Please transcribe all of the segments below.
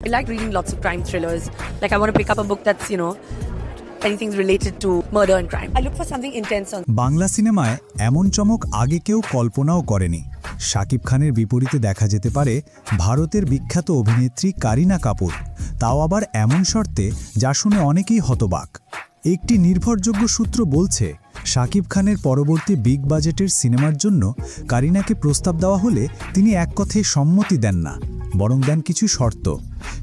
I like reading lots of crime thrillers. Like I want to pick up a book that's, anything related to murder and crime. I look for something intense on. Bangla সিনেমায় এমন চমক আগে কেউ কল্পনাও করেনি। শাকিব খানের বিপরীতে দেখা যেতে পারে ভারতের বিখ্যাত অভিনেত্রী কারিনা কাপুর, তাও আবার এমন শর্তে যা শুনে অনেকেই হতবাক। একটি নির্ভরযোগ্য সূত্র বলছে শাকিব খানের পরবর্তী বিগ বাজেটের সিনেমার জন্য কারিনাকে প্রস্তাব দেওয়া হলে তিনি এক কথায় সম্মতি দেন না, বরং দেন কিছু শর্ত।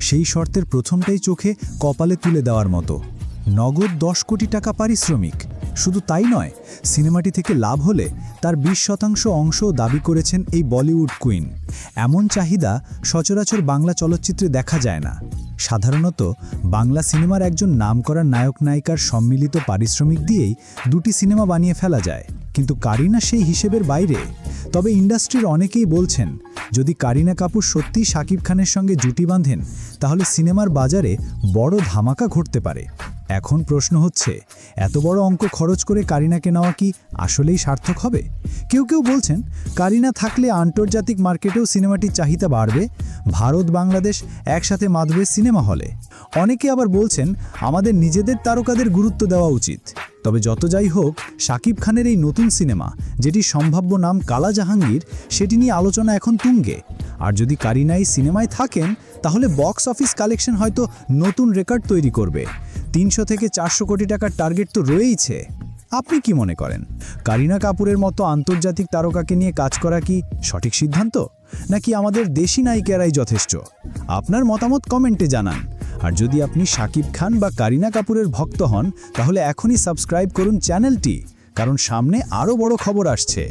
সেই শর্তের প্রথমটাই চোখে কপালে তুলে দেওয়ার মতো, নগদ 10 কোটি টাকা পারিশ্রমিক। শুধু তাই নয়, সিনেমাটি থেকে লাভ হলে তার 20% অংশও দাবি করেছেন এই বলিউড কুইন। এমন চাহিদা সচরাচর বাংলা চলচ্চিত্রে দেখা যায় না। সাধারণত বাংলা সিনেমার একজন নামকরা নায়ক নায়িকার সম্মিলিত পারিশ্রমিক দিয়েই দুটি সিনেমা বানিয়ে ফেলা যায়, কিন্তু কারিনা সেই হিসেবের বাইরে। তবে ইন্ডাস্ট্রির অনেকেই বলছেন, যদি কারিনা কাপুর সত্যিই শাকিব খানের সঙ্গে জুটি বাঁধেন তাহলে সিনেমার বাজারে বড় ধামাকা ঘটতে পারে। এখন প্রশ্ন হচ্ছে, এত বড় অঙ্ক খরচ করে কারিনাকে নেওয়া কি আসলেই সার্থক হবে? কেউ কেউ বলছেন কারিনা থাকলে আন্তর্জাতিক মার্কেটেও সিনেমাটির চাহিদা বাড়বে, ভারত বাংলাদেশ একসাথে মাধবে সিনেমা হলে। অনেকে আবার বলছেন আমাদের নিজেদের তারকাদের গুরুত্ব দেওয়া উচিত। তবে যত যাই হোক, শাকিব খানের এই নতুন সিনেমা, যেটি সম্ভাব্য নাম কালা জাহাঙ্গীর, সেটি নিয়ে আলোচনা এখন তুঙ্গে। আর যদি কারিনা এই সিনেমায় থাকেন তাহলে বক্স অফিস কালেকশন হয়তো নতুন রেকর্ড তৈরি করবে। 300 থেকে 400 কোটি টাকার টার্গেট তো রয়েইছে। আপনি কি মনে করেন, কারিনা কাপুরের মতো আন্তর্জাতিক তারকাকে নিয়ে কাজ করা কি সঠিক সিদ্ধান্ত, নাকি আমাদের দেশি নায়িকারাই যথেষ্ট? আপনার মতামত কমেন্টে জানান। আর যদি আপনি শাকিব খান বা কারিনা কাপুরের ভক্ত হন তাহলে এখনই সাবস্ক্রাইব করুন চ্যানেলটি, কারণ সামনে আরও বড় খবর আসছে।